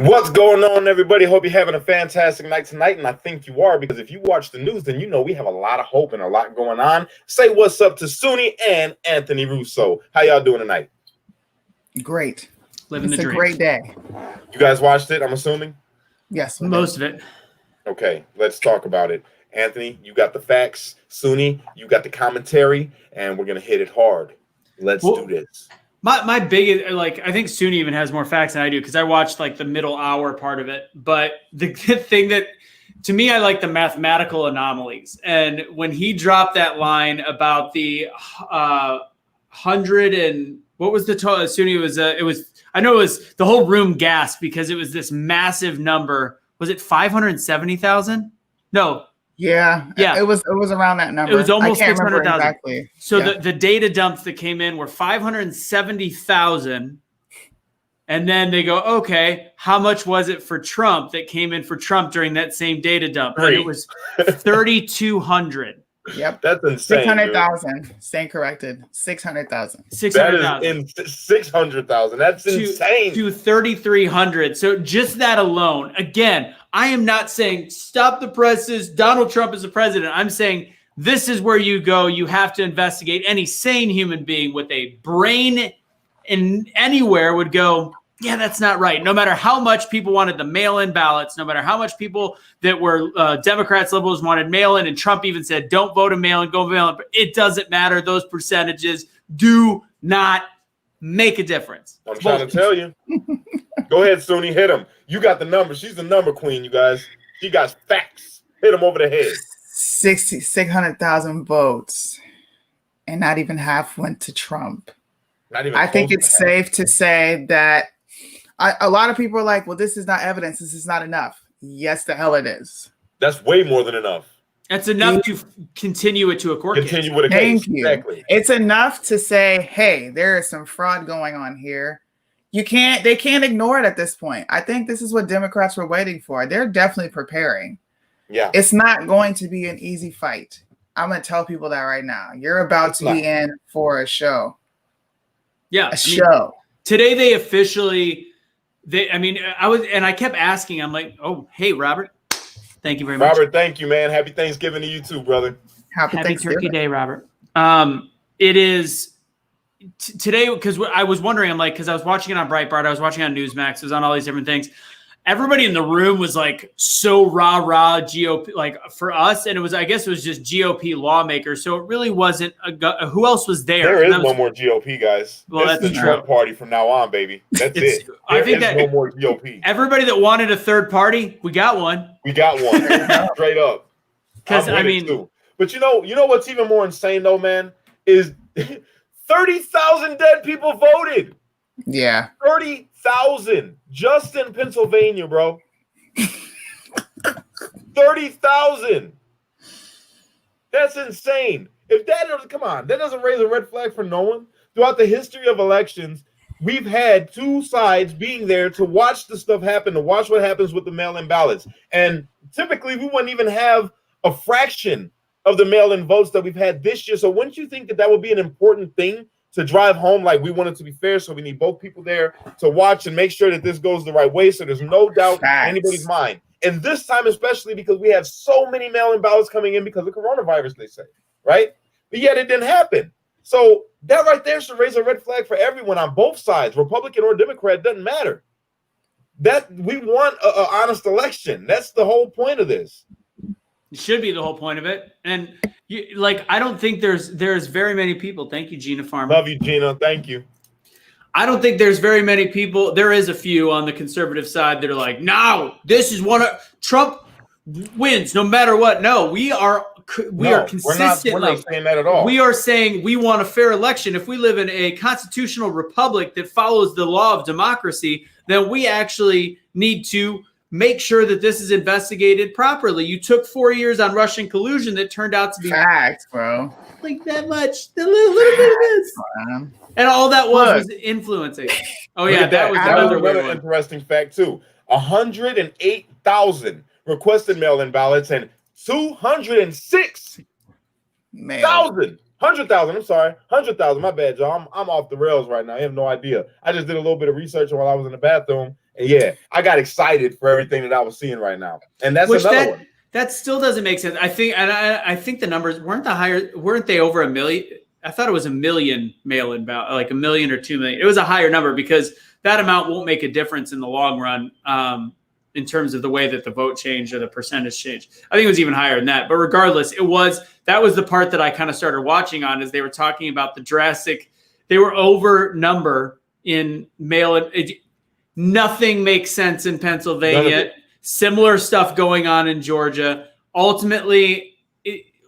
What's going on, everybody? Hope you're having a fantastic night tonight, and I think you are, because if you watch the news, then you know we have a lot of hope and a lot going on. Say what's up to Suni and Anthony Russo. How y'all doing tonight? Great. Living the dream. It's a great day. You guys watched it, I'm assuming? Yes. Most of it. Okay, let's talk about it. Anthony, you got the facts. Suni, you got the commentary, and we're going to hit it hard. Let's do this. My biggest, I think Suni even has more facts than I do because I watched the middle hour part of it. But the thing that, to me, I like the mathematical anomalies. And when he dropped that line about the 100 and what was the total? Suni I know it was the whole room gasped because it was this massive number. Was it 570,000? No. Yeah. It was around that number. It was almost 600,000. Exactly. So the data dumps that came in were 570,000. And then they go, okay, how much was it for Trump that came in for Trump during that same data dump? And it was 3,200. Yep. That's insane. 600,000. Staying corrected. 600,000. 600,000. 600,000. That's insane. To 3,300. So just that alone. Again, I am not saying stop the presses. Donald Trump is the president. I'm saying this is where you go. You have to investigate. Any sane human being with a brain in anywhere would go, yeah, that's not right. No matter how much people wanted the mail-in ballots, no matter how much people that were Democrats, liberals wanted mail-in, and Trump even said, don't vote a mail-in, go mail-in. It doesn't matter. Those percentages do not make a difference. I'm trying to tell you. Go ahead, Suni. Hit him. You got the number. She's the number queen, you guys. She got facts. Hit him over the head. 600,000 votes, and not even half went to Trump. Not even. I think it's safe to say that a lot of people are like, well, this is not evidence. This is not enough. Yes, the hell it is. That's way more than enough. That's enough to continue it to a court case. Continue with a case. Thank you. Exactly. It's enough to say, hey, there is some fraud going on here. They can't ignore it at this point. I think this is what Democrats were waiting for. They're definitely preparing. Yeah. It's not going to be an easy fight. I'm going to tell people that right now. You're about to be in for a show. Yeah. Show. Today they officially, I kept asking, I'm like, oh, hey, Robert. Thank you very much. Robert, thank you, man. Happy Thanksgiving to you too, brother. Happy Turkey Day, Robert. It is today because I was wondering, I'm like, because I was watching it on Breitbart, I was watching it on Newsmax, it was on all these different things. Everybody in the room was so rah GOP, for us, and I guess it was just GOP lawmakers. So it really wasn't who else was there? There is no more GOP, guys. Well, that's the Trump party from now on, baby. That's it. I think that no more GOP. Everybody that wanted a third party, we got one. We got one straight up. Because but you know what's even more insane though, man, is 30,000 dead people voted. Yeah. 30,000 just in Pennsylvania, bro. 30,000. That's insane. If that doesn't, come on, that doesn't raise a red flag for no one. Throughout the history of elections, we've had two sides being there to watch the stuff happen, to watch what happens with the mail-in ballots. And typically, we wouldn't even have a fraction of the mail-in votes that we've had this year. So wouldn't you think that would be an important thing to drive home? Like, we want it to be fair, so we need both people there to watch and make sure that this goes the right way, so there's no doubt in anybody's mind. And this time especially because we have so many mail-in ballots coming in because of coronavirus, they say, right? But yet it didn't happen. So that right there should raise a red flag for everyone on both sides, Republican or Democrat, doesn't matter. That we want an honest election. That's the whole point of this. It should be the whole point of it. And I don't think there's very many people. Thank you, Gina Farmer. Love you, Gina. Thank you. I don't think there's very many people. There is a few on the conservative side that are like, no, this is Trump wins no matter what. No, we are consistently. We're not saying that at all. We are saying we want a fair election. If we live in a constitutional republic that follows the law of democracy, then we actually need to make sure that this is investigated properly. You took 4 years on Russian collusion that turned out to be facts, bro. That much, a little bit of this, and all that was influencing. Oh yeah, that was another interesting fact too. 108,000 requested mail-in ballots and 206,000. 100,000. I'm sorry, 100,000. My bad, y'all. I'm off the rails right now. I have no idea. I just did a little bit of research while I was in the bathroom, And yeah, I got excited for everything that I was seeing right now. And that's another one. That still doesn't make sense. I think the numbers weren't they over 1 million? I thought it was 1 million mail-in ballot, like 1 million or 2 million. It was a higher number because that amount won't make a difference in the long run in terms of the way that the vote changed or the percentage changed. I think it was even higher than that. But regardless, that was the part that I kind of started watching on as they were talking about the drastic. They were over number in mail-in. Nothing makes sense in Pennsylvania. Similar stuff going on in Georgia. Ultimately,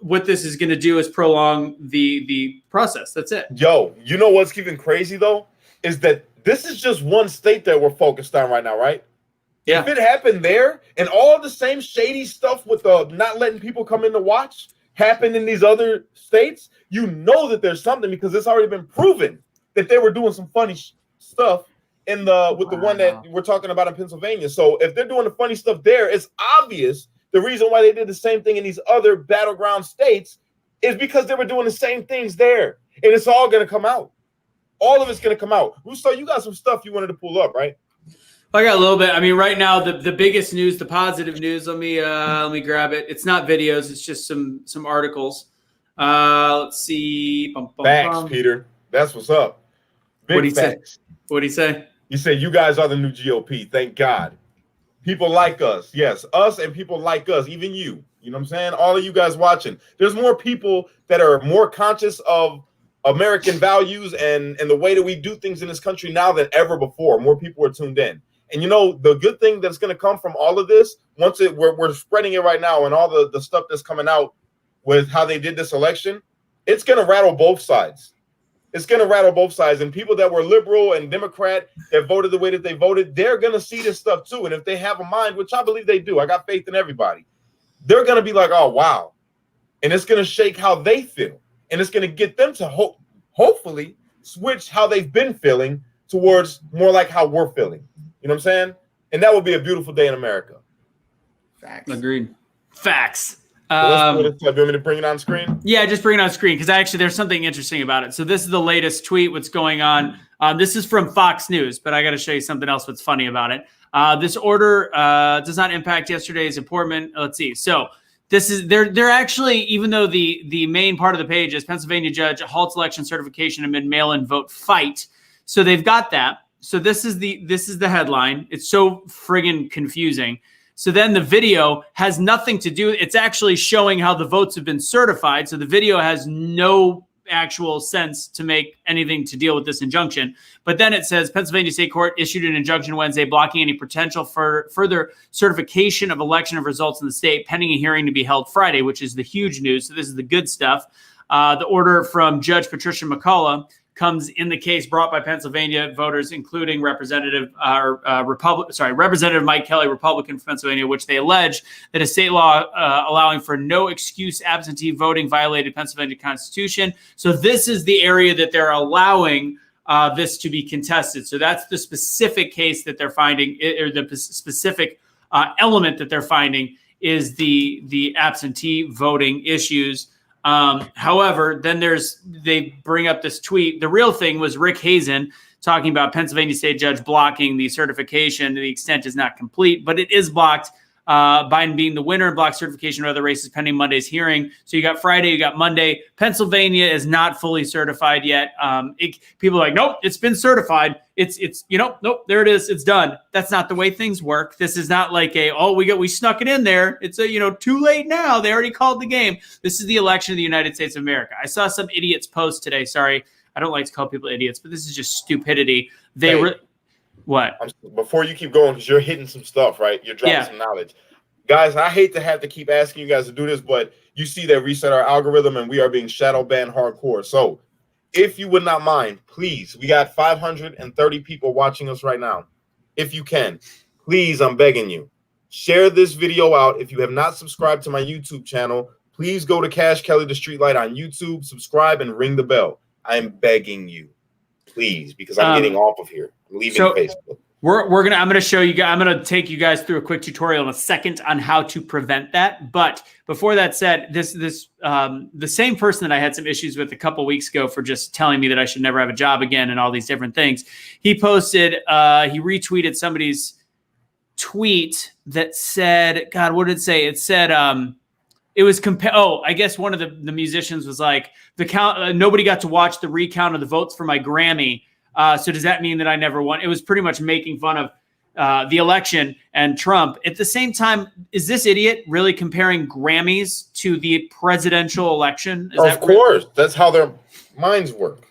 what this is going to do is prolong the process. That's it. Yo, you know what's even crazy, though, is that this is just one state that we're focused on right now, right? Yeah. If it happened there and all the same shady stuff with the not letting people come in to watch happened in these other states, you know that there's something because it's already been proven that they were doing some funny stuff with the one that we're talking about in Pennsylvania. So if they're doing the funny stuff there, it's obvious the reason why they did the same thing in these other battleground states is because they were doing the same things there. And it's all going to come out. All of it's going to come out. Russo, you got some stuff you wanted to pull up, right? I got a little bit. I mean, right now, the biggest news, the positive news, let me grab it. It's not videos. It's just some articles. Let's see. Facts, Peter. That's what's up. Big facts. What'd he say? He said, you guys are the new GOP. Thank God. People like us. Yes, us and people like us. Even you. You know what I'm saying? All of you guys watching. There's more people that are more conscious of American values and the way that we do things in this country now than ever before. More people are tuned in. And you know, the good thing that's going to come from all of this, we're spreading it right now and all the stuff that's coming out with how they did this election, it's going to rattle both sides. It's going to rattle both sides. And people that were liberal and Democrat that voted the way that they voted, they're going to see this stuff too. And if they have a mind, which I believe they do, I got faith in everybody, they're going to be like, oh, wow. And it's going to shake how they feel. And it's going to get them to hopefully switch how they've been feeling towards more like how we're feeling. You know what I'm saying? And that would be a beautiful day in America. Facts. Agreed. Facts. So do you want me to bring it on screen? Yeah, just bring it on screen because actually there's something interesting about it. So this is the latest tweet. What's going on? This is from Fox News, but I got to show you something else that's funny about it. This order does not impact yesterday's appointment. Let's see. So this is they're actually, even though the main part of the page is Pennsylvania judge halts election certification amid mail-in vote fight. So they've got that. So this is the headline. It's so friggin' confusing. So then the video has nothing to do. It's actually showing how the votes have been certified. So the video has no actual sense to make anything to deal with this injunction. But then it says Pennsylvania State Court issued an injunction Wednesday blocking any potential for further certification of election of results in the state pending a hearing to be held Friday, which is the huge news. So this is the good stuff. The order from Judge Patricia McCullough comes in the case brought by Pennsylvania voters, including Representative Mike Kelly, Republican from Pennsylvania, which they allege that a state law allowing for no excuse absentee voting violated Pennsylvania Constitution. So this is the area that they're allowing this to be contested. So that's the specific case that they're finding, or the specific element that they're finding is the absentee voting issues. However, then they bring up this tweet. The real thing was Rick Hazen talking about Pennsylvania state judge blocking the certification to the extent is not complete, but it is blocked. Biden being the winner and block certification of other races pending Monday's hearing. So you got Friday, you got Monday. Pennsylvania is not fully certified yet. People are like, nope, it's been certified. It's nope, there it is. It's done. That's not the way things work. This is not like we snuck it in there. It's too late now. They already called the game. This is the election of the United States of America. I saw some idiots post today. Sorry, I don't like to call people idiots, but this is just stupidity. What? Before you keep going, because you're hitting some stuff, right? You're dropping some knowledge. Guys, I hate to have to keep asking you guys to do this, but you see that reset our algorithm and we are being shadow banned hardcore. So if you would not mind, please, we got 530 people watching us right now. If you can, please, I'm begging you, share this video out. If you have not subscribed to my YouTube channel, please go to Cash Kelly the Streetlight on YouTube, subscribe, and ring the bell. I am begging you, please, because I'm getting off of here. I'm leaving Facebook. I'm gonna show you guys. I'm gonna take you guys through a quick tutorial in a second on how to prevent that. But before that said, the same person that I had some issues with a couple weeks ago for just telling me that I should never have a job again and all these different things, he posted, he retweeted somebody's tweet that said, God, what did it say? It said, it was I guess one of the musicians was like, the count, nobody got to watch the recount of the votes for my Grammy. So does that mean that I never won? It was pretty much making fun of the election and Trump. At the same time, is this idiot really comparing Grammys to the presidential election? Of course, that's how their minds work.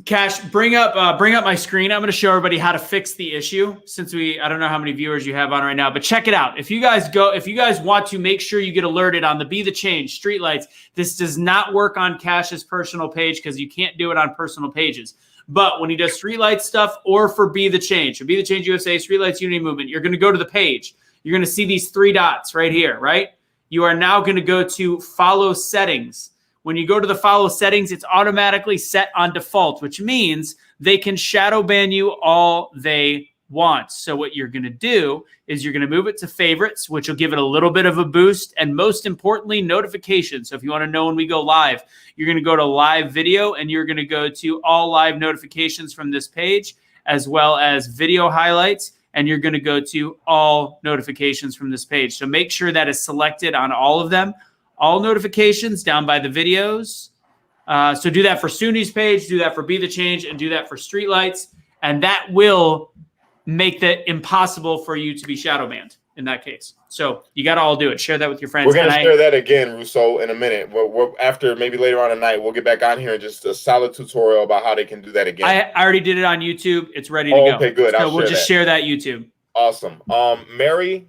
Cash, bring up my screen. I'm going to show everybody how to fix the issue since I don't know how many viewers you have on right now, but check it out. If you guys want to make sure you get alerted on the Be the Change Streetlights, this does not work on Cash's personal page because you can't do it on personal pages. But when he does Streetlights stuff or for Be the Change, or Be the Change USA, Streetlights Unity Movement, you're going to go to the page. You're going to see these 3 dots right here, right? You are now going to go to Follow Settings. When you go to the follow settings, it's automatically set on default, which means they can shadow ban you all they want. So what you're going to do is you're going to move it to favorites, which will give it a little bit of a boost. And most importantly, notifications. So if you want to know when we go live, you're going to go to live video and you're going to go to all live notifications from this page, as well as video highlights. And you're going to go to all notifications from this page. So make sure that is selected on all of them. All notifications down by the videos. So do that for Sunni's page, do that for Be the Change, and do that for Streetlights. And that will make that impossible for you to be shadow banned in that case. So you got to all do it. Share that with your friends. We're going to share that again, Russo, in a minute. After maybe later on tonight, we'll get back on here and just a solid tutorial about how they can do that again. I already did it on YouTube. It's ready to go. Okay, good. So we'll just share that YouTube. Awesome. Mary.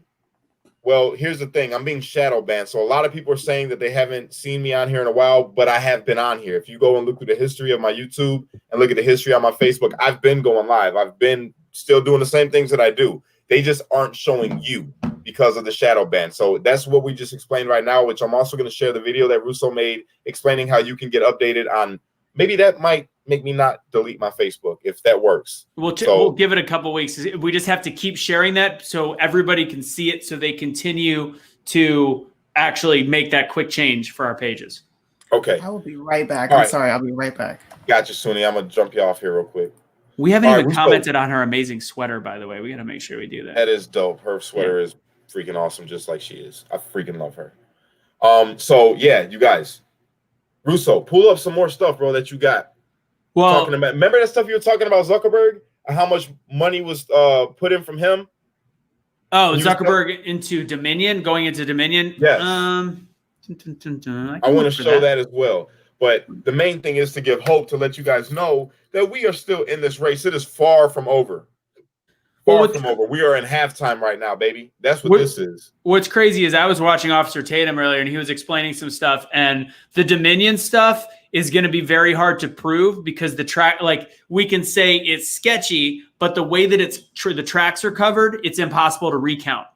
Well, here's the thing. I'm being shadow banned. So a lot of people are saying that they haven't seen me on here in a while, but I have been on here. If you go and look through the history of my YouTube and look at the history on my Facebook, I've been going live. I've been still doing the same things that I do. They just aren't showing you because of the shadow ban. So that's what we just explained right now, which I'm also going to share the video that Russo made explaining how you can get updated on. Maybe that might make me not delete my Facebook if that works. We'll give it a couple weeks. We just have to keep sharing that so everybody can see it, so they continue to actually make that quick change for our pages. Okay. I will be right back. All I'm right. sorry. I'll be right back. Gotcha, Sunni. I'm going to jump you off here real quick. We haven't even commented on her amazing sweater, by the way. We got to make sure we do that. That is dope. Her sweater is freaking awesome, just like she is. I freaking love her. So, yeah, you guys. Russo, pull up some more stuff, bro, that you got. Well, remember that stuff you were talking about Zuckerberg? How much money was put in from him? Oh, Zuckerberg going into Dominion? Yes. I want to show that as well. But the main thing is to give hope, to let you guys know that we are still in this race. It is far from over. Far from over. We are in halftime right now, baby. That's what this is. What's crazy is I was watching Officer Tatum earlier, and he was explaining some stuff. And the Dominion stuff is going to be very hard to prove because we can say it's sketchy, but the way that the tracks are covered, it's impossible to recount.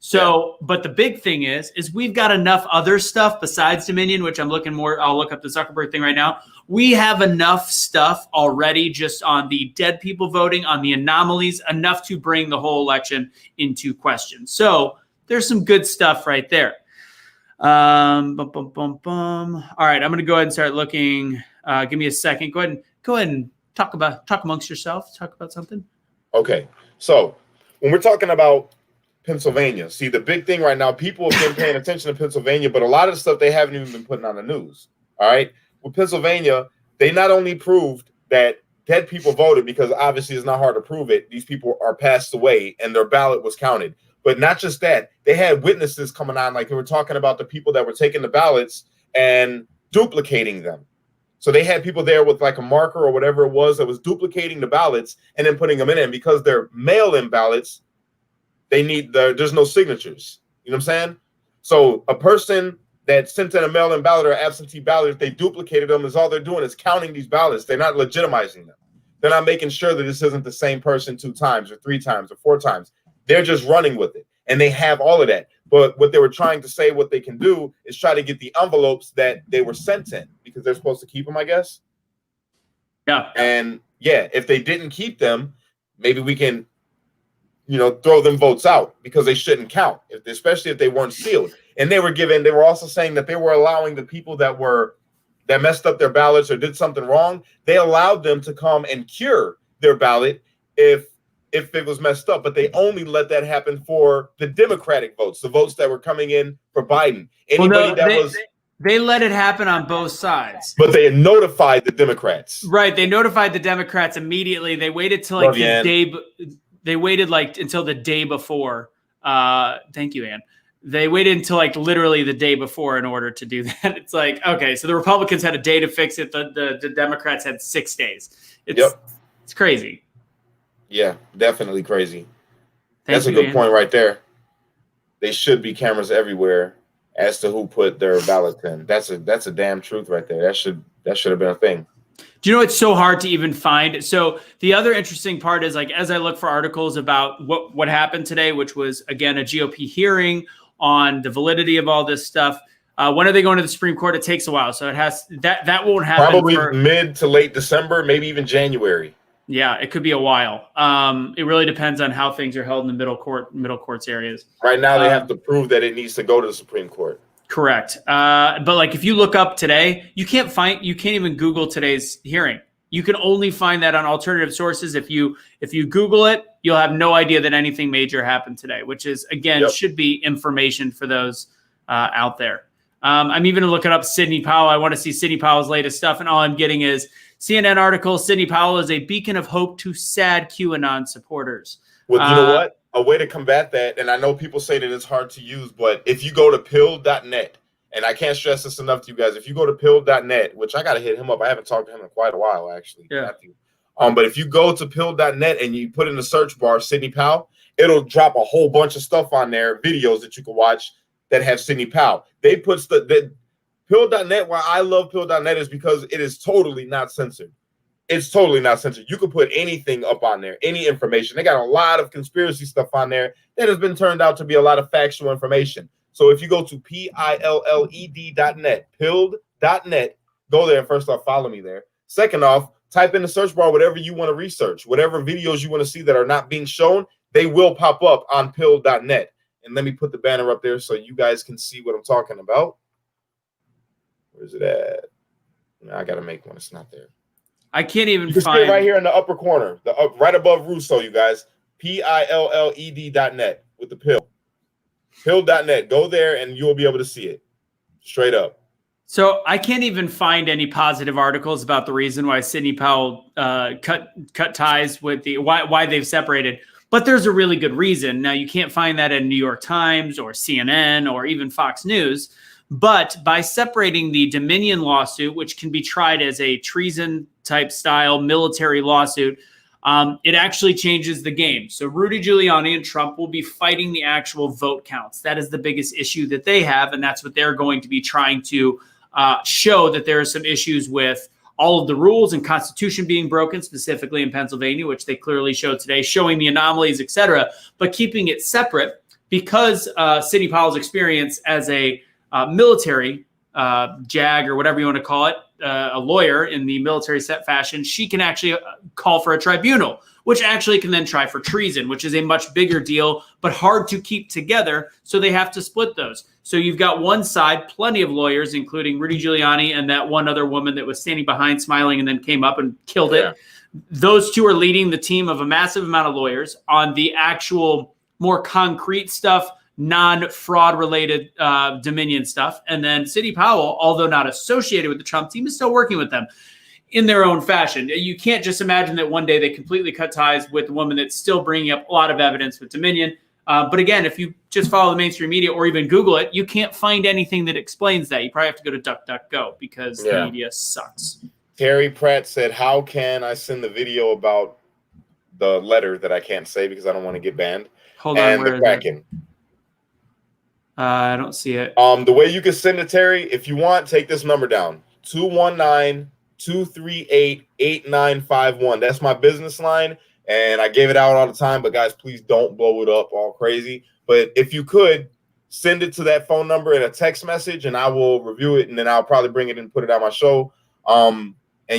So, but the big thing is we've got enough other stuff besides Dominion, which I'll look up the Zuckerberg thing right now. We have enough stuff already just on the dead people voting, on the anomalies, enough to bring the whole election into question. So there's some good stuff right there. All right, I'm going to go ahead and start looking. Give me a second. Go ahead and talk amongst yourself. Talk about something. Okay. So when we're talking about Pennsylvania, see, the big thing right now, people have been paying attention to Pennsylvania, but a lot of the stuff they haven't even been putting on the news. All right. With Pennsylvania, they not only proved that dead people voted, because obviously it's not hard to prove it. These people are passed away and their ballot was counted. But not just that, they had witnesses coming on, like they were talking about the people that were taking the ballots and duplicating them. So they had people there with like a marker or whatever it was that was duplicating the ballots and then putting them in. And because they're mail-in ballots, there's no signatures. You know what I'm saying? So a person that sent in a mail-in ballot or absentee ballot, if they duplicated them, is all they're doing is counting these ballots. They're not legitimizing them. They're not making sure that this isn't the same person 2 times or 3 times or 4 times. They're just running with it. And they have all of that. But what they were trying to say, what they can do is try to get the envelopes that they were sent in, because they're supposed to keep them, I guess. Yeah. And yeah, if they didn't keep them, maybe we can, throw them votes out because they shouldn't count, especially if they weren't sealed. And they were also saying that they were allowing the people that messed up their ballots or did something wrong, they allowed them to come and cure their ballot if if it was messed up, but they only let that happen for the Democratic votes, the votes that were coming in for Biden. Anybody they let it happen on both sides. But they notified the Democrats. Right. They notified the Democrats immediately. They waited till like the day. They waited like until the day before. Thank you, Ann. They waited until like literally the day before in order to do that. It's like, okay, so the Republicans had a day to fix it. The Democrats had 6 days. It's crazy. Yeah, definitely crazy. That's a good point right there. They should be cameras everywhere as to who put their ballots in. That's a damn truth right there. That should have been a thing. Do you know it's so hard to even find? So the other interesting part is like as I look for articles about what happened today, which was again a GOP hearing on the validity of all this stuff. When are they going to the Supreme Court? It takes a while, so it has that won't happen. Probably mid to late December, maybe even January. Yeah, it could be a while. It really depends on how things are held in the middle courts areas. Right now, they have to prove that it needs to go to the Supreme Court. Correct. But like if you look up today, you can't even Google today's hearing. You can only find that on alternative sources. If you Google it, you'll have no idea that anything major happened today, which is again should be information for those out there. I'm even looking up Sidney Powell. I want to see Sidney Powell's latest stuff, and all I'm getting is CNN article, Sidney Powell is a beacon of hope to sad QAnon supporters. Well, you know what? A way to combat that, and I know people say that it's hard to use, but if you go to pill.net, and I can't stress this enough to you guys, if you go to pill.net, which I got to hit him up. I haven't talked to him in quite a while, actually. Yeah. But if you go to pill.net and you put in the search bar Sidney Powell, it'll drop a whole bunch of stuff on there, videos that you can watch that have Sidney Powell. They put Pill.net, why I love Pill.net is because it is totally not censored. It's totally not censored. You can put anything up on there, any information. They got a lot of conspiracy stuff on there that has been turned out to be a lot of factual information. So if you go to PILLED.net, Pill.net, go there and first off, follow me there. Second off, type in the search bar whatever you want to research, whatever videos you want to see that are not being shown, they will pop up on Pill.net. And let me put the banner up there so you guys can see what I'm talking about. Where's it at? I gotta make one. It's not there. I can't even find it right here in the upper corner, right above Russo, you guys. PILLED.net with the pill. Pill.net. Go there and you'll be able to see it straight up. So I can't even find any positive articles about the reason why Sidney Powell cut ties with the why they've separated. But there's a really good reason. Now you can't find that in New York Times or CNN or even Fox News. But by separating the Dominion lawsuit, which can be tried as a treason type style military lawsuit, it actually changes the game. So Rudy Giuliani and Trump will be fighting the actual vote counts. That is the biggest issue that they have. And that's what they're going to be trying to show, that there are some issues with all of the rules and Constitution being broken, specifically in Pennsylvania, which they clearly showed today, showing the anomalies, et cetera, but keeping it separate because Sidney Powell's experience as a military JAG or whatever you want to call it, a lawyer in the military set fashion, she can actually call for a tribunal, which actually can then try for treason, which is a much bigger deal, but hard to keep together. So they have to split those. So you've got one side, plenty of lawyers, including Rudy Giuliani and that one other woman that was standing behind smiling and then came up and killed it. Those two are leading the team of a massive amount of lawyers on the actual more concrete stuff, non-fraud related Dominion stuff. And then Sidney Powell, although not associated with the Trump team, is still working with them in their own fashion. You can't just imagine that one day they completely cut ties with a woman that's still bringing up a lot of evidence with Dominion. But again, if you just follow the mainstream media or even Google it, you can't find anything that explains that. You probably have to go to DuckDuckGo because the media sucks. Terry Pratt said, how can I send the video about the letter that I can't say because I don't want to get banned? Hold on, and the Kraken. I don't see it. The way you can send it, Terry, if you want, take this number down. 219-238-8951. That's my business line, and I gave it out all the time. But, guys, please don't blow it up all crazy. But if you could, send it to that phone number in a text message, and I will review it, and then I'll probably bring it and put it on my show. And,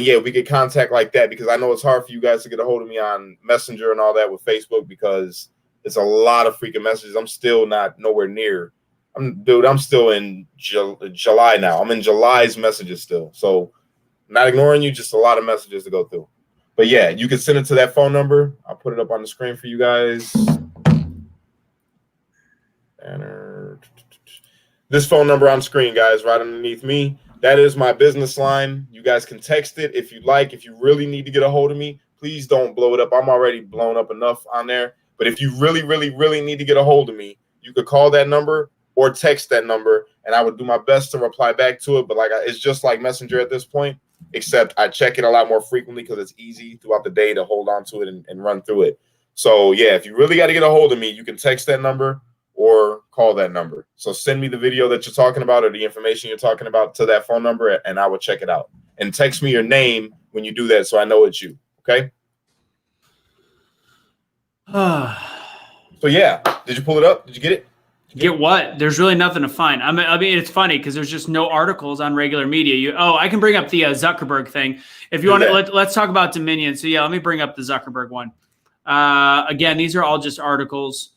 yeah, we get contact like that because I know it's hard for you guys to get a hold of me on Messenger and all that with Facebook because it's a lot of freaking messages. I'm still not nowhere near. I'm still in July now. I'm in July's messages still. So not ignoring you, just a lot of messages to go through. But yeah, you can send it to that phone number. I'll put it up on the screen for you guys. Banner. This phone number on screen, guys, right underneath me. That is my business line. You guys can text it if you like. If you really need to get a hold of me, please don't blow it up. I'm already blown up enough on there. But if you really, really, really need to get a hold of me, you could call that number or text that number, and I would do my best to reply back to it. But it's just like Messenger at this point, except I check it a lot more frequently because it's easy throughout the day to hold on to it and run through it. So yeah, if you really got to get a hold of me, you can text that number or call that number. So send me the video that you're talking about or the information you're talking about to that phone number, and I will check it out. And text me your name when you do that so I know it's you. Okay? So yeah, did you pull it up? Did you get it? Get what? There's really nothing to find. I mean, it's funny because there's just no articles on regular media. I can bring up the Zuckerberg thing if you want to. Let's talk about Dominion. So yeah, let me bring up the Zuckerberg one. Again, these are all just articles.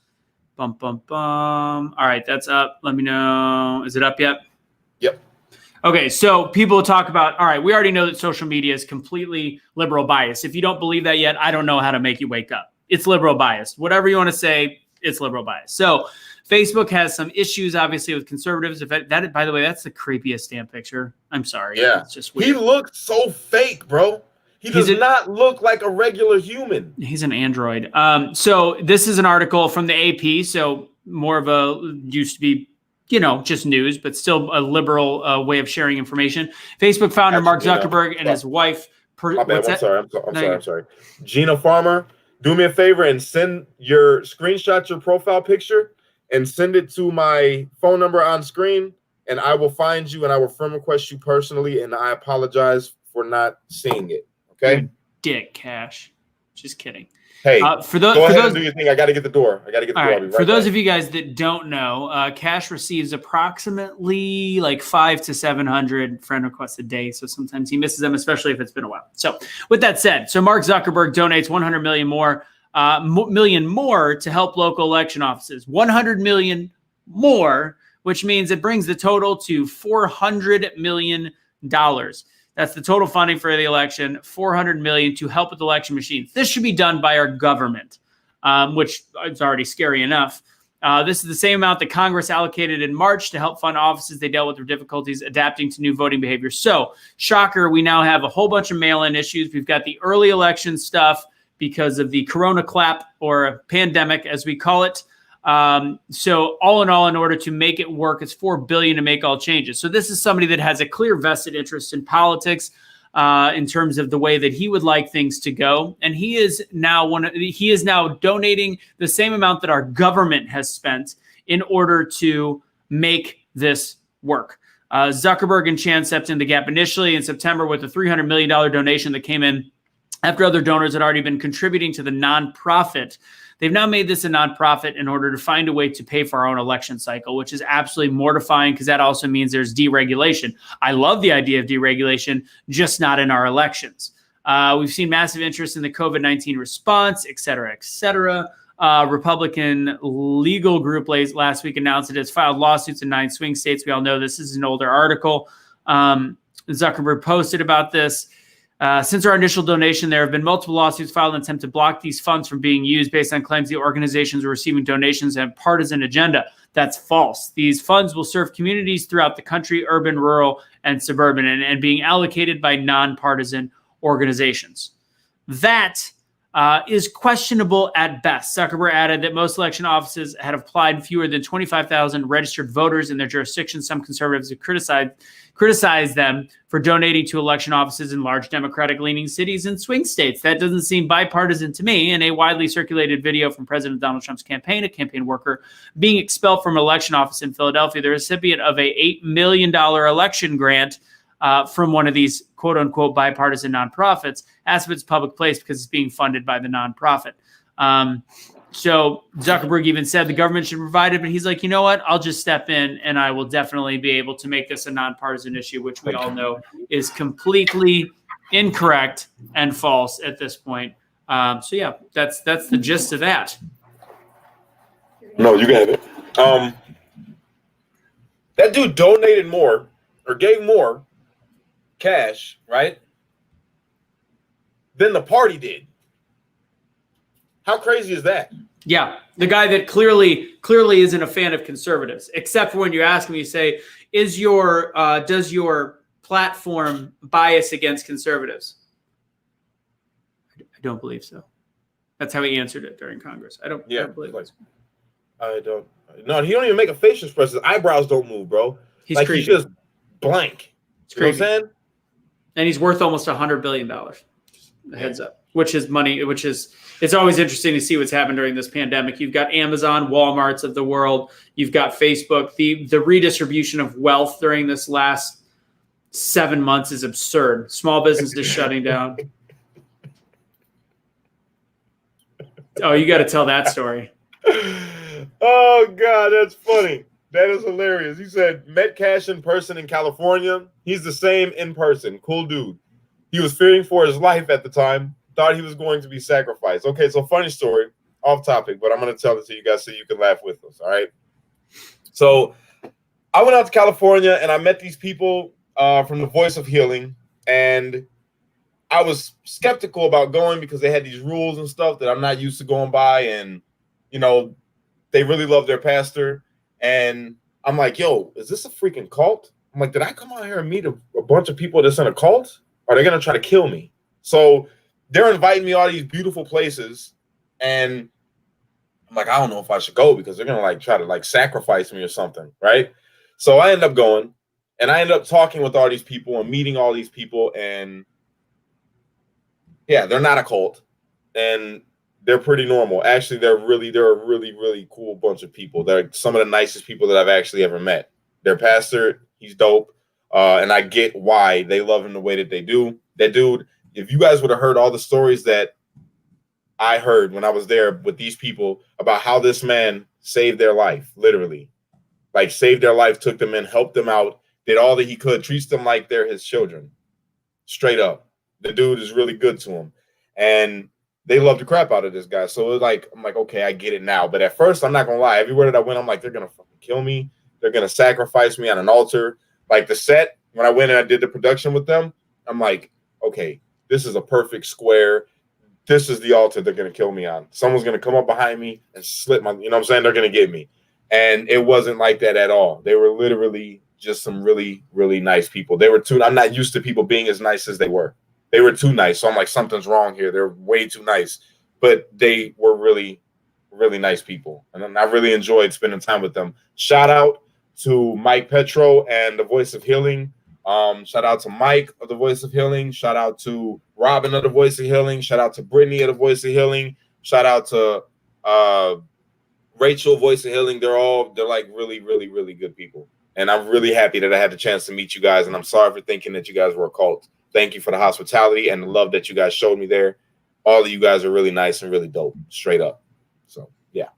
Bum, bum, bum. All right, that's up. Let me know. Is it up yet? Yep. Okay, so people talk about, all right, we already know that social media is completely liberal biased. If you don't believe that yet, I don't know how to make you wake up. It's liberal biased. Whatever you want to say, it's liberal biased. So Facebook has some issues, obviously, with conservatives. That, by the way, that's the creepiest damn picture. I'm sorry. Yeah. It's just weird. He looks so fake, bro. He does not look like a regular human. He's an android. So this is an article from the AP. So more of a used to be, just news, but still a liberal way of sharing information. Facebook founder Mark Zuckerberg and his wife. My bad. I'm sorry. Gina Farmer, do me a favor and screenshot your profile picture and send it to my phone number on screen, and I will find you and I will friend request you personally. And I apologize for not seeing it. Okay. Dick, Cash. Just kidding. Hey, go ahead and do your thing. I got to get the door. For those of you guys that don't know, Cash receives approximately like 500 to 700 friend requests a day. So sometimes he misses them, especially if it's been a while. So with that said, Mark Zuckerberg donates 100 million more to help local election offices. 100 million more, which means it brings the total to $400 million. That's the total funding for the election, $400 million to help with election machines. This should be done by our government, which is already scary enough. This is the same amount that Congress allocated in March to help fund offices they dealt with their difficulties adapting to new voting behavior. So, shocker, we now have a whole bunch of mail-in issues. We've got the early election stuff because of the corona clap, or pandemic, as we call it. So all in all, in order to make it work, it's $4 billion to make all changes. So this is somebody that has a clear vested interest in politics, in terms of the way that he would like things to go. And he is now donating the same amount that our government has spent in order to make this work. Zuckerberg and Chan stepped in the gap initially in September with a $300 million donation that came in after other donors had already been contributing to the nonprofit. They've now made this a nonprofit in order to find a way to pay for our own election cycle, which is absolutely mortifying because that also means there's deregulation. I love the idea of deregulation, just not in our elections. We've seen massive interest in the COVID-19 response, et cetera, et cetera. Republican legal group last week announced it has filed lawsuits in 9 swing states. We all know this is an older article. Zuckerberg posted about this. Since our initial donation, there have been multiple lawsuits filed in an attempt to block these funds from being used based on claims the organizations are receiving donations and partisan agenda. That's false. These funds will serve communities throughout the country, urban, rural, and suburban, and being allocated by nonpartisan organizations. That is questionable at best. Zuckerberg added that most election offices had applied fewer than 25,000 registered voters in their jurisdiction. Some conservatives have criticized them for donating to election offices in large Democratic-leaning cities and swing states. That doesn't seem bipartisan to me. In a widely circulated video from President Donald Trump's campaign, a campaign worker being expelled from an election office in Philadelphia, the recipient of a $8 million election grant from one of these quote-unquote bipartisan nonprofits, asked if it's a public place because it's being funded by the nonprofit. So Zuckerberg even said the government should provide it, but he's like, you know what? I'll just step in and I will definitely be able to make this a nonpartisan issue, which we all know is completely incorrect and false at this point. So yeah, that's the gist of that. No, you got it. That dude donated more or gave more cash, right? than the party did. How crazy is that? Yeah, the guy that clearly isn't a fan of conservatives, except for when you ask him, you say, does your platform bias against conservatives? I don't believe so. That's how he answered it during Congress. I don't believe it. I don't. No, he don't even make a facial expression. His eyebrows don't move, bro. He's like creepy. he's just blank. It's you know what I'm saying? And he's worth almost $100 billion. Heads up. Which is money. It's always interesting to see what's happened during this pandemic. You've got Amazon, Walmarts of the world. You've got Facebook. The redistribution of wealth during this last 7 months is absurd. Small business is shutting down. Oh, you got to tell that story. Oh God, that's funny. That is hilarious. He said met Cash in person in California. He's the same in person. Cool dude. He was fearing for his life at the time. Thought he was going to be sacrificed. Okay, so funny story, off topic, but I'm going to tell it to you guys so you can laugh with us, all right? So I went out to California, and I met these people from the Voice of Healing, and I was skeptical about going because they had these rules and stuff that I'm not used to going by, and, you know, they really love their pastor, and I'm like, yo, is this a freaking cult? I'm like, did I come out here and meet a bunch of people that's in a cult? Or are they going to try to kill me? So they're inviting me all these beautiful places, and I'm like, I don't know if I should go because they're gonna try to sacrifice me or something, right? So I end up going, and I end up talking with all these people and meeting all these people, and yeah, they're not a cult, and they're pretty normal. Actually, they're a really cool bunch of people. They're some of the nicest people that I've actually ever met. Their pastor, he's dope, and I get why they love him the way that they do. That dude. If you guys would have heard all the stories that I heard when I was there with these people about how this man saved their life, literally, saved their life, took them in, helped them out, did all that he could, treats them like they're his children. Straight up. The dude is really good to him. And they love the crap out of this guy. So I'm like, okay, I get it now. But at first, I'm not going to lie. Everywhere that I went, I'm like, they're going to fucking kill me. They're going to sacrifice me on an altar. Like the set, when I went and I did the production with them, I'm like, okay, this is a perfect square. This is the altar they're going to kill me on. Someone's going to come up behind me and slit my, you know what I'm saying? They're going to get me. And it wasn't like that at all. They were literally just some really, really nice people. I'm not used to people being as nice as they were. They were too nice. So I'm like, something's wrong here. They're way too nice. But they were really, really nice people. And I really enjoyed spending time with them. Shout out to Mike Petro and the Voice of Healing. Shout out to Mike of the Voice of Healing. Shout out to Robin of the Voice of Healing. Shout out to Brittany of the Voice of Healing. Shout out to Rachel, Voice of Healing. They're really, really, really good people. And I'm really happy that I had the chance to meet you guys. And I'm sorry for thinking that you guys were a cult. Thank you for the hospitality and the love that you guys showed me there. All of you guys are really nice and really dope, straight up. So yeah.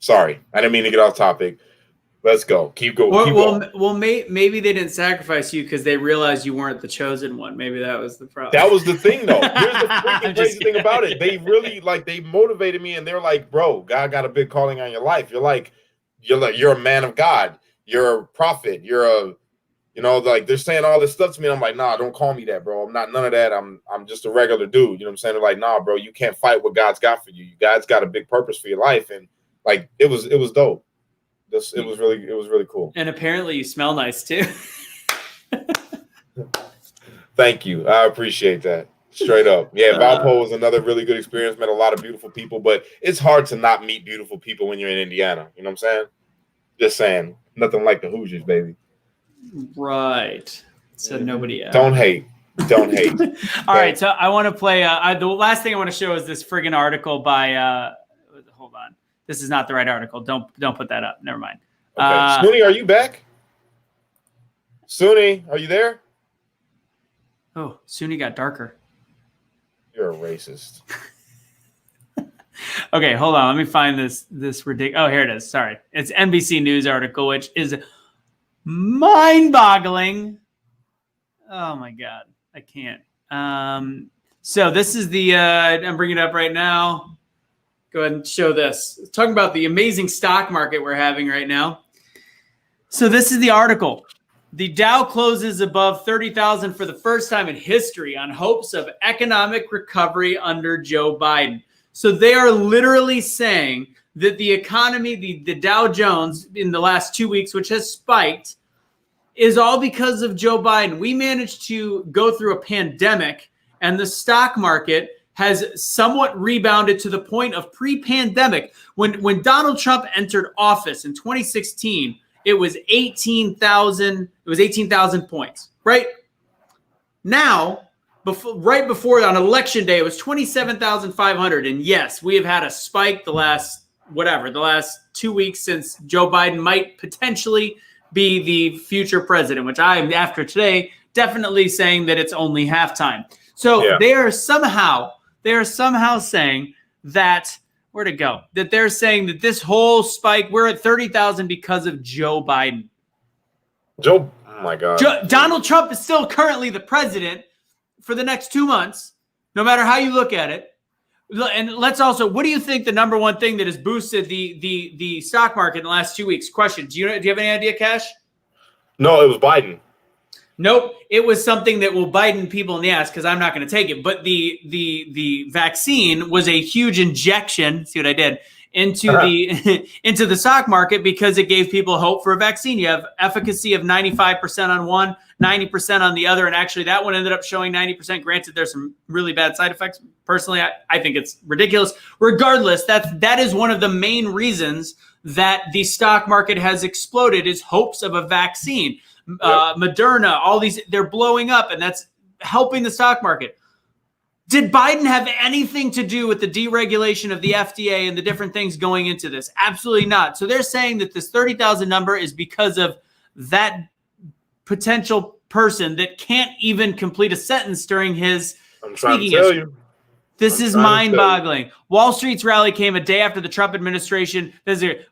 Sorry, I didn't mean to get off topic. Let's go. Keep going. Well, maybe they didn't sacrifice you because they realized you weren't the chosen one. Maybe that was the problem. That was the thing, though. Here's the freaking crazy thing about it. They really they motivated me, and they're like, "Bro, God got a big calling on your life. You're a man of God. You're a prophet. You're a, they're saying all this stuff to me. And I'm like, nah, don't call me that, bro. I'm not none of that. I'm just a regular dude. You know what I'm saying? They're like, nah, bro, you can't fight what God's got for you. God's got a big purpose for your life, and it was dope. It was really cool. And apparently you smell nice too. Thank you. I appreciate that. Straight up. Yeah, Valpo was another really good experience. Met a lot of beautiful people, but it's hard to not meet beautiful people when you're in Indiana. You know what I'm saying? Just saying. Nothing like the Hoosiers, baby. Right. So nobody else. Don't hate. All right. So I want to play. The last thing I want to show is this friggin' article by. Hold on. This is not the right article. Don't put that up. Never mind. Okay. Suni, are you back? Suni, are you there? Oh, Suni got darker. You're a racist. Okay, hold on. Let me find this ridiculous. Oh, here it is. Sorry. It's NBC News article, which is mind-boggling. Oh, my God. I can't. So this is the I'm bringing it up right now. Go ahead and show this. It's talking about the amazing stock market we're having right now. So this is the article. The Dow closes above 30,000 for the first time in history on hopes of economic recovery under Joe Biden. So they are literally saying that the economy, the Dow Jones in the last 2 weeks, which has spiked, is all because of Joe Biden. We managed to go through a pandemic, and the stock market has somewhat rebounded to the point of pre-pandemic. When Donald Trump entered office in 2016, it was 18,000. It was 18,000 points. Right now, right before on election day, it was 27,500. And yes, we have had a spike the last 2 weeks since Joe Biden might potentially be the future president, which I am, after today, definitely saying that it's only halftime. So they are somehow saying that, where'd it go? That they're saying that this whole spike, we're at 30,000 because of Joe Biden. Oh my God. Donald Trump is still currently the president for the next 2 months, no matter how you look at it. And let's also, what do you think the number one thing that has boosted the stock market in the last 2 weeks? Question: Do you have any idea, Cash? No, it was Biden. Nope, it was something that will Biden people in the ass because I'm not going to take it. But the vaccine was a huge injection. See what I did? Into the stock market because it gave people hope for a vaccine. You have efficacy of 95% on one, 90% on the other, and actually that one ended up showing 90%. Granted, there's some really bad side effects. Personally, I think it's ridiculous. Regardless, that is one of the main reasons that the stock market has exploded is hopes of a vaccine. Moderna, all these, they're blowing up, and that's helping the stock market. Did Biden have anything to do with the deregulation of the FDA and the different things going into this? Absolutely not. So they're saying that this 30,000 number is because of that potential person that can't even complete a sentence during his speaking. This is mind-boggling. Wall Street's rally came a day after the Trump administration.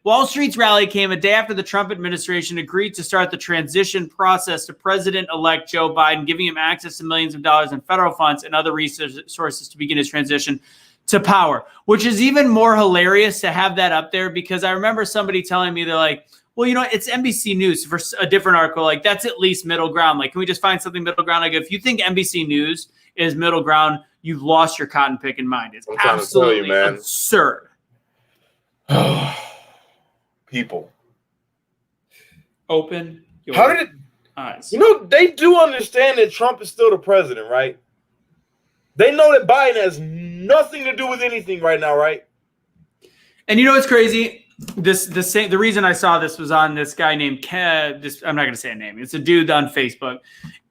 Wall Street's rally came a day after the Trump administration agreed to start the transition process to President-elect Joe Biden, giving him access to millions of dollars in federal funds and other resources to begin his transition to power, which is even more hilarious to have that up there because I remember somebody telling me, they're like, well, you know, it's NBC News for a different article. Like, that's at least middle ground. Like, can we just find something middle ground? Like, if you think NBC News is middle ground, you've lost your cotton picking mind. It's absolutely absurd. People. Open your eyes. You know, they do understand that Trump is still the president, right? They know that Biden has nothing to do with anything right now, right? And you know what's crazy? The reason I saw this was on this guy named I'm not going to say a name. It's a dude on Facebook,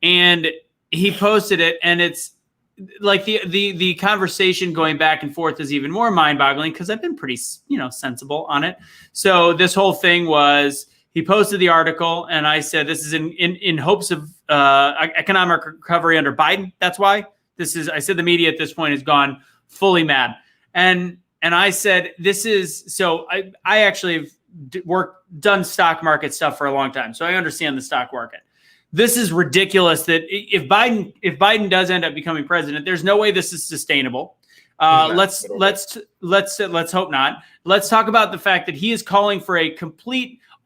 and he posted it, and it's like the conversation going back and forth is even more mind-boggling because I've been pretty, sensible on it. So this whole thing was, he posted the article, and I said, this is in hopes of economic recovery under Biden. That's why I said the media at this point has gone fully mad. And I said, this is, so I actually have done stock market stuff for a long time. So I understand the stock market. This is ridiculous that if Biden does end up becoming president, there's no way this is sustainable. Let's hope not. Let's talk about the fact that he is calling for a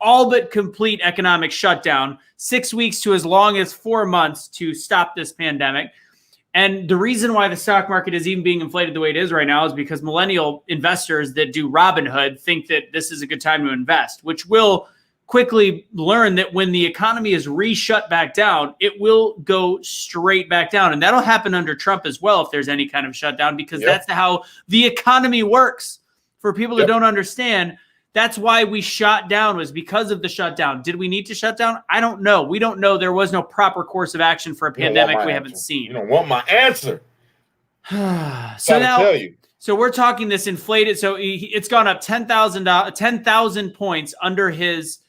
all but complete economic shutdown, 6 weeks to as long as 4 months to stop this pandemic. And the reason why the stock market is even being inflated the way it is right now is because millennial investors that do Robinhood think that this is a good time to invest, which will quickly learn that when the economy is re-shut back down, it will go straight back down. And that'll happen under Trump as well if there's any kind of shutdown, because that's how the economy works. For people that don't understand, that's why we shut down, was because of the shutdown. Did we need to shut down? I don't know. We don't know. There was no proper course of action for a pandemic we haven't seen. You don't want my answer. So now, so we're talking this inflated. So it's gone up 10,000 points under his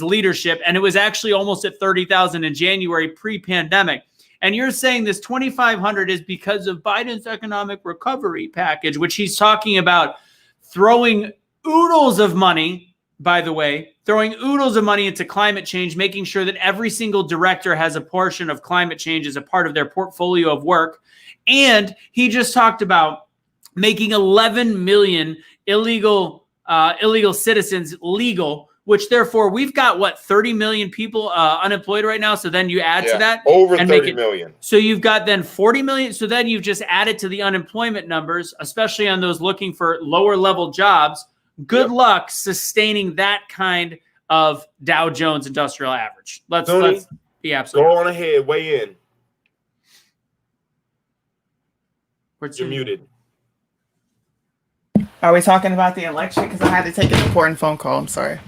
leadership, and it was actually almost at 30,000 in January pre-pandemic. And you're saying this 2,500 is because of Biden's economic recovery package, which he's talking about throwing oodles of money, by the way, throwing oodles of money into climate change, making sure that every single director has a portion of climate change as a part of their portfolio of work. And he just talked about making 11 million illegal citizens legal, which therefore we've got what 30 million people unemployed right now. So then you add to that over and 30 million. So you've got then 40 million. So then you've just added to the unemployment numbers, especially on those looking for lower level jobs. Good luck sustaining that kind of Dow Jones Industrial Average. Let's be absolutely go on ahead, weigh in. You're muted. Are we talking about the election? Because I had to take an important phone call. I'm sorry.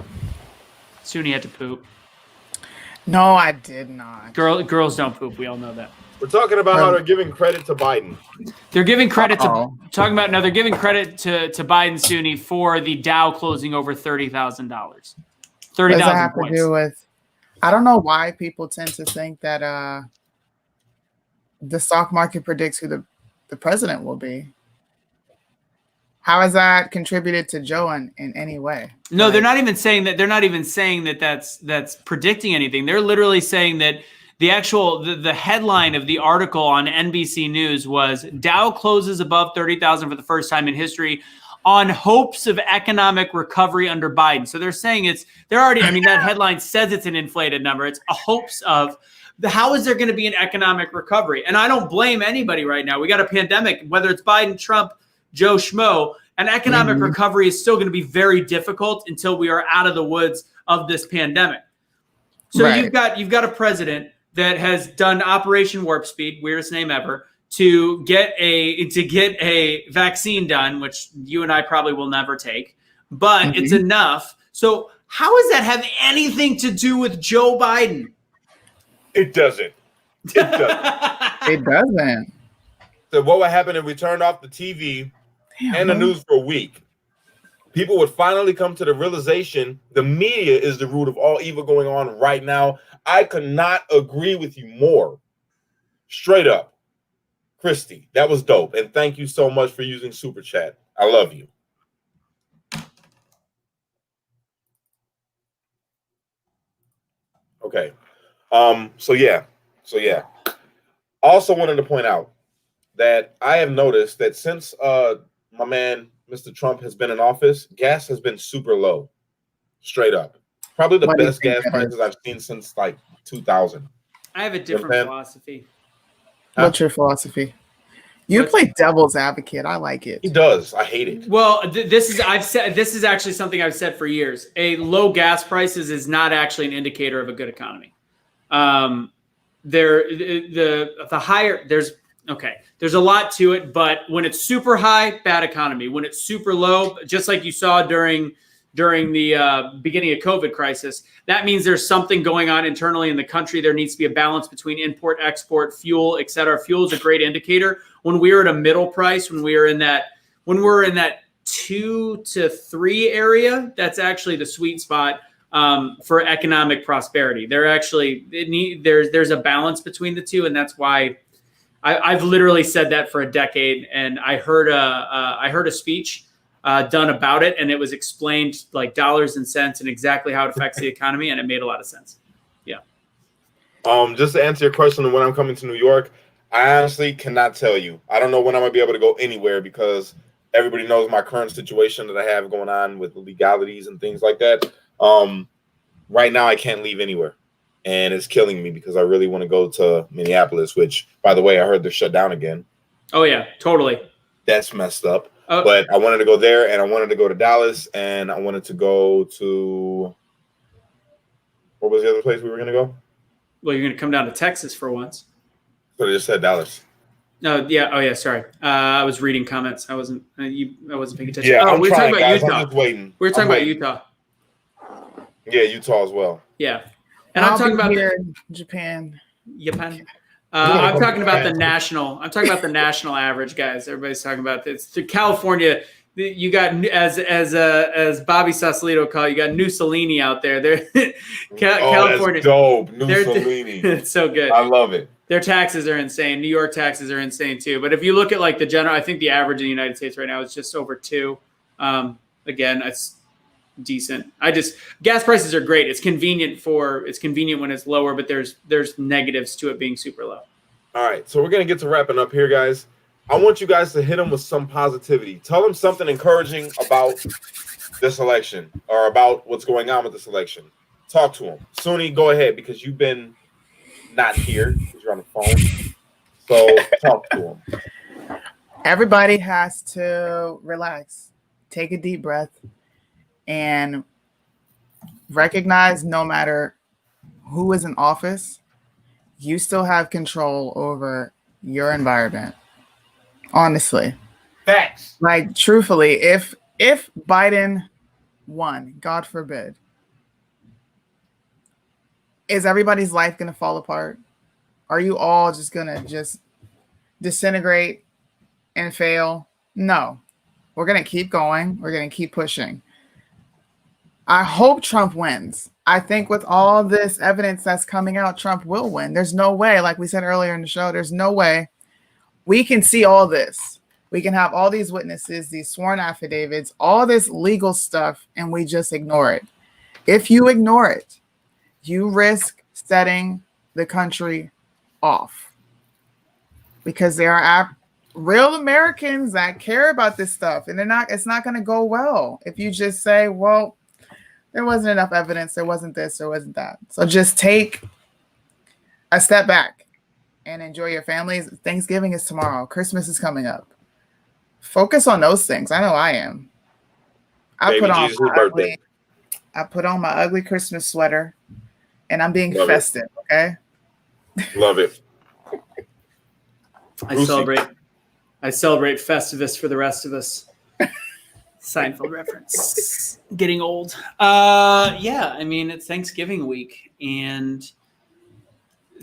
Suni had to poop. No, I did not. Girls don't poop. We all know that. We're talking about how they're giving credit to Biden. They're giving credit they're giving credit to Biden, Suni, for the Dow closing over $30,000. 30,000 have points. To do with? I don't know why people tend to think that the stock market predicts who the president will be. How has that contributed to Joe in any way? No, they're not even saying that. They're not even saying that that's predicting anything. They're literally saying that the headline of the article on NBC News was Dow closes above 30,000 for the first time in history on hopes of economic recovery under Biden. So they're saying that headline says it's an inflated number. It's a hopes of. How is there going to be an economic recovery? And I don't blame anybody right now. We got a pandemic, whether it's Biden, Trump, Joe Schmo. An economic recovery is still going to be very difficult until we are out of the woods of this pandemic. So you've got a president that has done Operation Warp Speed, weirdest name ever, to get a vaccine done, which you and I probably will never take, but it's enough. So how does that have anything to do with Joe Biden? It doesn't. It doesn't. So what would happen if we turned off the TV and the news for a week? People would finally come to the realization the media is the root of all evil going on right now. I could not agree with you more. Straight up. Christy, that was dope. And thank you so much for using Super Chat. I love you. Okay. So yeah. Also wanted to point out that I have noticed that since my man, Mr. Trump, has been in office, gas has been super low. Straight up. Probably the best gas prices I've seen since like 2000. I have a different philosophy. What's your philosophy? You play devil's advocate. I like it. He does. I hate it. Well, this is actually something I've said for years. A low gas prices is not actually an indicator of a good economy. There's a lot to it, but when it's super high, bad economy. When it's super low, just like you saw during the beginning of COVID crisis, that means there's something going on internally in the country. There needs to be a balance between import, export, fuel, et cetera. Fuel is a great indicator. When we were at a middle price, when we're in that 2 to 3 area, that's actually the sweet spot for economic prosperity. There's a balance between the two, and that's why I've literally said that for a decade. And I heard a speech done about it, and it was explained like dollars and cents and exactly how it affects the economy, and it made a lot of sense. Yeah. Just to answer your question on when I'm coming to New York, I honestly cannot tell you. I don't know when I'm gonna be able to go anywhere because everybody knows my current situation that I have going on with legalities and things like that. Right now I can't leave anywhere, and it's killing me because I really want to go to Minneapolis, which, by the way, I heard they're shut down again. Oh yeah, totally. That's messed up. But I wanted to go there, and I wanted to go to Dallas, and I wanted to go to, what was the other place we were going to go? Well, you're going to come down to Texas for once. But I just said Dallas. No, yeah. Oh, yeah. Sorry. I was reading comments. I wasn't paying attention. Yeah, we I'm were trying, talking about guys. Utah. I'm just waiting. We were talking about Utah. Yeah, Utah as well. Yeah. And I'm talking about Japan. I'm talking about the national. I'm talking about the national average, guys. Everybody's talking about this. To California, you got as Bobby Sausalito called, you got Mussolini out there. California, that's dope. Mussolini. It's so good. I love it. Their taxes are insane. New York taxes are insane too. But if you look at like the general, I think the average in the United States right now is just over 2. Again, it's decent. Gas prices are great. It's convenient when it's lower, but there's negatives to it being super low. All right, so we're gonna get to wrapping up here, guys. I want you guys to hit them with some positivity. Tell them something encouraging about this election or about what's going on with this election. Talk to him. Suni, go ahead because you've been not here because you're on the phone. So talk to him. Everybody has to relax, take a deep breath, and recognize no matter who is in office, you still have control over your environment. Honestly. Facts. Like, truthfully, if Biden won, God forbid, is everybody's life going to fall apart? Are you all just going to just disintegrate and fail? No. We're going to keep going. We're going to keep pushing. I hope Trump wins. I think with all this evidence that's coming out, Trump will win. There's no way, like we said earlier in the show, there's no way. We can see all this. We can have all these witnesses, these sworn affidavits, all this legal stuff, and we just ignore it. If you ignore it, you risk setting the country off. Because there are real Americans that care about this stuff, and it's not going to go well if you just say, well, there wasn't enough evidence, there wasn't this, there wasn't that. So just take a step back and enjoy your families. Thanksgiving is tomorrow. Christmas is coming up. Focus on those things. I know I am. I put on my ugly Christmas sweater, and I'm being festive, okay? Love it. I celebrate Festivus for the rest of us. Seinfeld reference. Getting old. Yeah, I mean, it's Thanksgiving week, and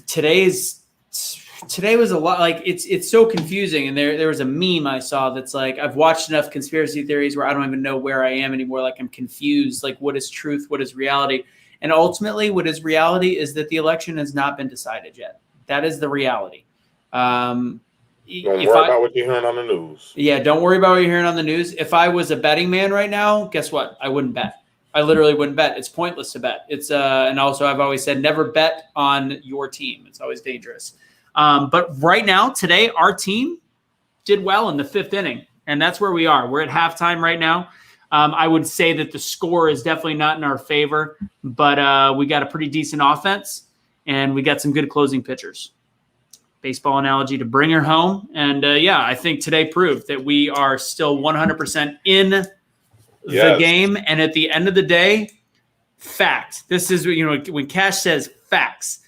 today was a lot. Like, it's so confusing. And there was a meme I saw that's like, I've watched enough conspiracy theories where I don't even know where I am anymore. Like, I'm confused. Like, what is truth? What is reality? And ultimately, what is reality is that the election has not been decided yet. That is the reality. Don't worry about what you're hearing on the news. Yeah, don't worry about what you're hearing on the news. If I was a betting man right now, guess what? I wouldn't bet. I literally wouldn't bet. It's pointless to bet. It's and also I've always said never bet on your team. It's always dangerous. But right now, today, our team did well in the fifth inning, and that's where we are. We're at halftime right now. I would say that the score is definitely not in our favor, but we got a pretty decent offense, and we got some good closing pitchers. Baseball analogy to bring her home. And yeah, I think today proved that we are still 100% in the game. And at the end of the day, fact. This is, when Cash says facts,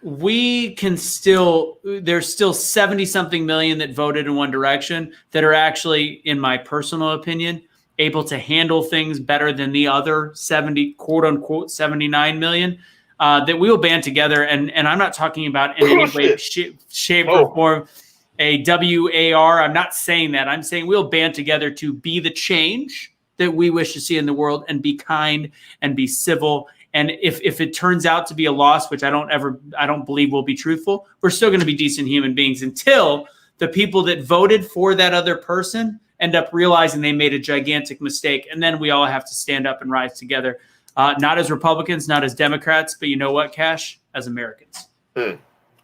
we can still, there's still 70 something million that voted in one direction that are actually, in my personal opinion, able to handle things better than the other 70, quote unquote, 79 million. That we will band together, and I'm not talking about in any way, shape, or form a WAR. I'm not saying that. I'm saying we'll band together to be the change that we wish to see in the world and be kind and be civil. And if it turns out to be a loss, which I don't believe will be truthful, we're still going to be decent human beings until the people that voted for that other person end up realizing they made a gigantic mistake. And then we all have to stand up and rise together. Not as Republicans, not as Democrats, but you know what, Cash? As Americans.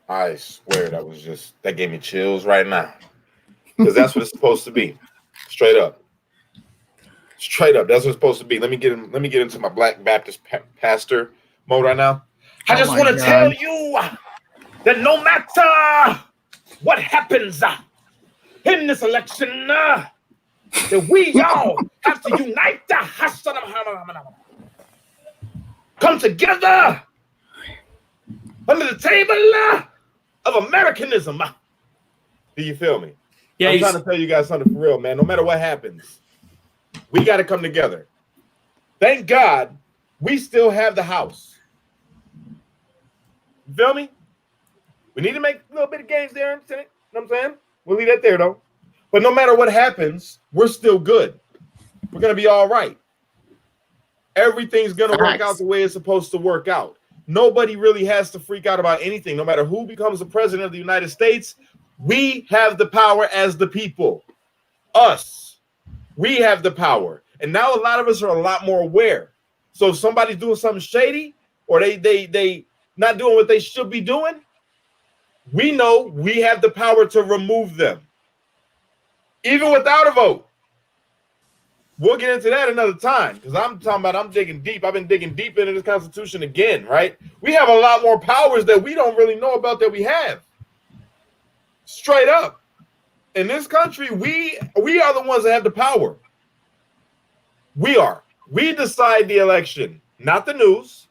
I swear that gave me chills right now. Because that's what it's supposed to be. Straight up. That's what it's supposed to be. Let me get into my Black Baptist pastor mode right now. I just want to tell you that no matter what happens in this election, that we all have to unite. Come together under the table of Americanism. Do you feel me? Yeah, I'm trying to tell you guys something for real, man. No matter what happens, we got to come together. Thank God we still have the House. You feel me? We need to make a little bit of gains there in the Senate. You know what I'm saying? We'll leave that there, though. But no matter what happens, we're still good. We're going to be all right. Everything's going to work out the way it's supposed to work out. Nobody really has to freak out about anything. No matter who becomes the president of the United States, we have the power as the people. Us. We have the power. And now a lot of us are a lot more aware. So if somebody's doing something shady or they not doing what they should be doing, we know we have the power to remove them. Even without a vote. we'll get into that another time because I'm digging deep. I've been digging deep into this Constitution again, right? We have a lot more powers that we don't really know about that we have. Straight up. In this country, we are the ones that have the power. We are. We decide the election, not the news.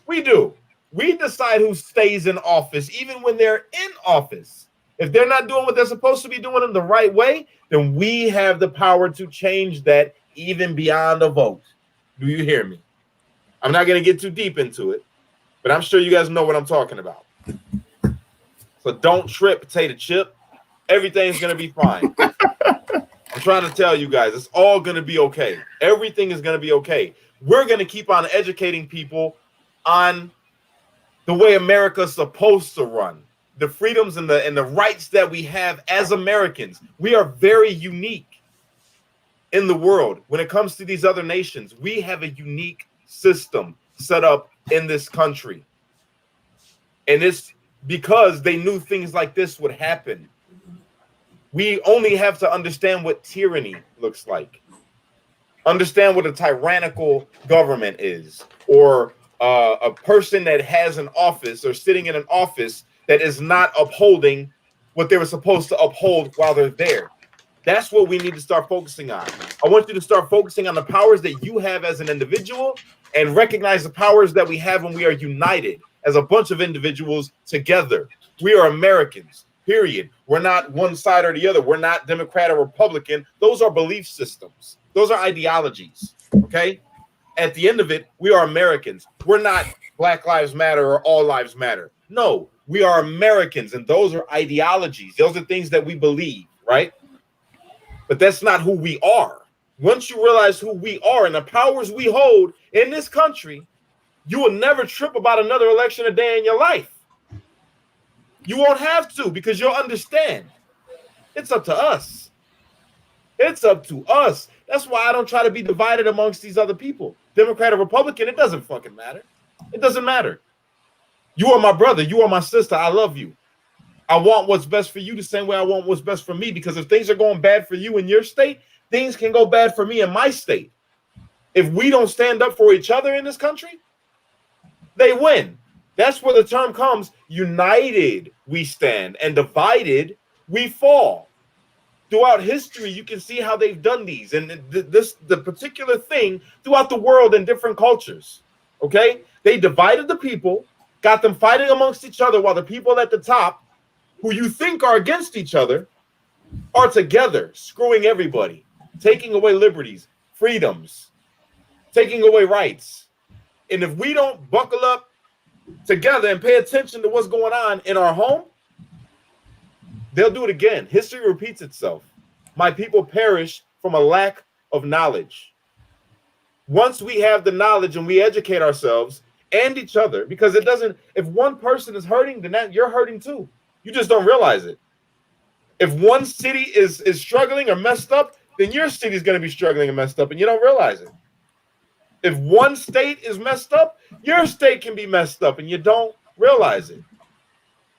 We do. We decide who stays in office, even when they're in office. If they're not doing what they're supposed to be doing in the right way, then we have the power to change that even beyond a vote. Do you hear me? I'm not going to get too deep into it, but I'm sure you guys know what I'm talking about. So don't trip, potato chip. Everything's going to be fine. I'm trying to tell you guys, it's all going to be okay. Everything is going to be okay. We're going to keep on educating people on the way America's supposed to run, the freedoms and the rights that we have as Americans. We are very unique in the world. When it comes to these other nations, we have a unique system set up in this country. And it's because they knew things like this would happen. We only have to understand what tyranny looks like. Understand what a tyrannical government is, or a person that has an office or sitting in an office that is not upholding what they were supposed to uphold while they're there. That's what we need to start focusing on. I want you to start focusing on the powers that you have as an individual and recognize the powers that we have when we are united as a bunch of individuals together. We are Americans, period. We're not one side or the other. We're not Democrat or Republican. Those are belief systems. Those are ideologies, okay? At the end of it, we are Americans. We're not Black Lives Matter or All Lives Matter. No, we are Americans, and those are ideologies. Those are things that we believe, right? But that's not who we are. Once you realize who we are and the powers we hold in this country, you will never trip about another election a day in your life. You won't have to, because you'll understand. It's up to us. It's up to us. That's why I don't try to be divided amongst these other people. Democrat or Republican, it doesn't fucking matter. It doesn't matter. You are my brother. You are my sister. I love you. I want what's best for you the same way I want what's best for me, because if things are going bad for you in your state, things can go bad for me in my state. If we don't stand up for each other in this country, they win. That's where the term comes, united we stand and divided we fall. Throughout history, you can see how they've done these, and the particular thing throughout the world in different cultures, okay? They divided the people, got them fighting amongst each other, while the people at the top, who you think are against each other, are together, screwing everybody, taking away liberties, freedoms, taking away rights. And if we don't buckle up together and pay attention to what's going on in our home, they'll do it again. History repeats itself. My people perish from a lack of knowledge. Once we have the knowledge and we educate ourselves and each other, because it doesn't, if one person is hurting, then you're hurting too. You just don't realize it. If one city is struggling or messed up, then your city is going to be struggling and messed up, and you don't realize it. If one state is messed up, your state can be messed up, and you don't realize it.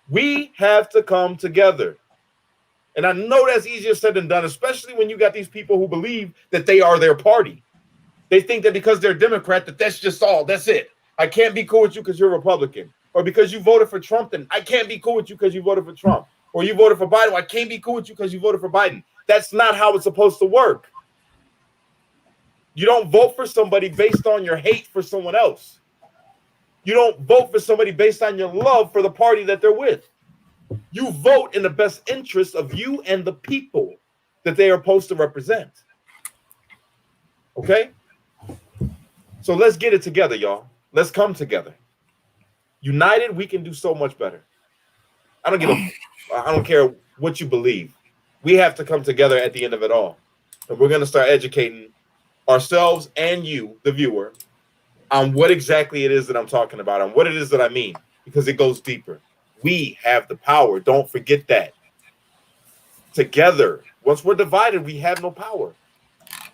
We have to come together. And I know that's easier said than done, especially when you got these people who believe that they are their party. They think that because they're Democrat, that's just all. That's it. I can't be cool with you because you're Republican. Or because you voted for Trump, then I can't be cool with you because you voted for Trump. Or you voted for Biden, I can't be cool with you because you voted for Biden. That's not how it's supposed to work. You don't vote for somebody based on your hate for someone else. You don't vote for somebody based on your love for the party that they're with. You vote in the best interest of you and the people that they are supposed to represent. Okay? So let's get it together, y'all. Let's come together. United, we can do so much better. I don't care what you believe. We have to come together at the end of it all. And we're going to start educating ourselves and you, the viewer, on what exactly it is that I'm talking about, and what it is that I mean, because it goes deeper. We have the power. Don't forget that. Together, once we're divided, we have no power,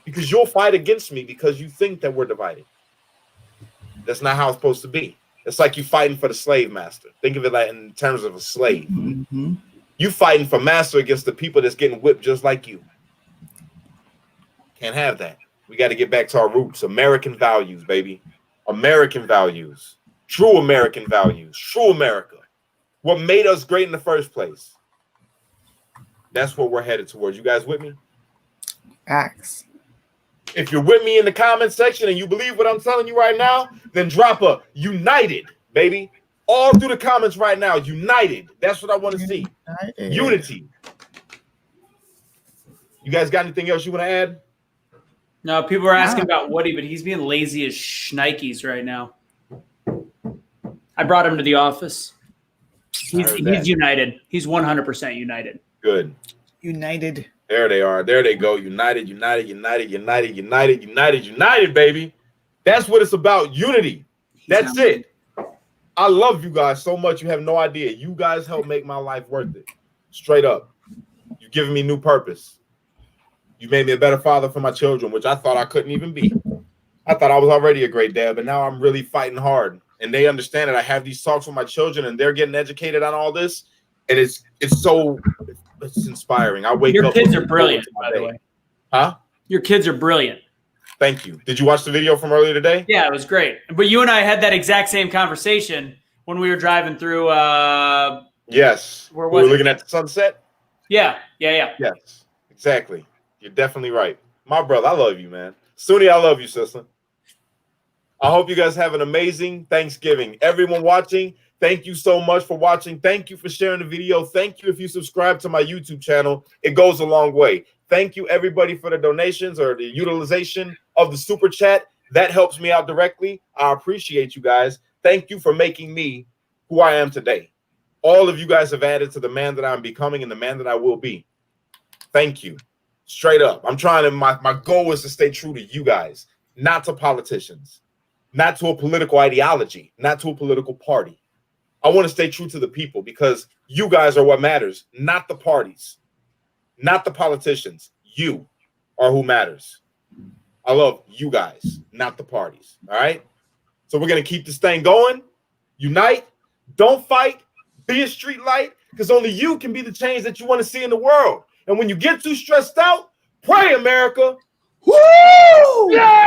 because you'll fight against me because you think that we're divided. That's not how it's supposed to be. It's like you fighting for the slave master. Think of it like in terms of a slave. Mm-hmm. You fighting for master against the people that's getting whipped just like you. Can't have that. We got to get back to our roots. American values, baby. American values. True American values. True America. What made us great in the first place. That's what we're headed towards. You guys with me? Facts. If you're with me in the comment section and you believe what I'm telling you right now, then drop a united, baby. All through the comments right now. United. That's what I want to see. Unity. You guys got anything else you want to add? No, people are asking about Woody, but he's being lazy as shnikes right now. I brought him to the office. He's united. He's 100% united. Good. United. There they are. There they go. United, united, united, united, united, united, united, baby. That's what it's about. Unity. That's it. I love you guys so much. You have no idea. You guys help make my life worth it. Straight up. You've given me new purpose. You made me a better father for my children, which I thought I couldn't even be. I thought I was already a great dad, but now I'm really fighting hard. And they understand that I have these talks with my children and they're getting educated on all this. And it's inspiring. I wake up. Your kids are brilliant, by the way. Huh? Your kids are brilliant. Thank you. Did you watch the video from earlier today? Yeah, it was great. But you and I had that exact same conversation when we were driving through. Yes. Where we was were it? looking at the sunset. Yeah. Yes, exactly. You're definitely right. My brother, I love you, man. Suni, I love you, sister. I hope you guys have an amazing Thanksgiving. Everyone watching, thank you so much for watching. Thank you for sharing the video. Thank you if you subscribe to my YouTube channel. It goes a long way. Thank you, everybody, for the donations or the utilization of the super chat. That helps me out directly. I appreciate you guys. Thank you for making me who I am today. All of you guys have added to the man that I'm becoming and the man that I will be. Thank you. Straight up. I'm trying to, my goal is to stay true to you guys, not to politicians, not to a political ideology, not to a political party. I want to stay true to the people because you guys are what matters, not the parties, not the politicians. You are who matters. I love you guys, not the parties. All right. So we're going to keep this thing going. Unite. Don't fight. Be a street light because only you can be the change that you want to see in the world. And when you get too stressed out, pray, America. Woo! Yeah!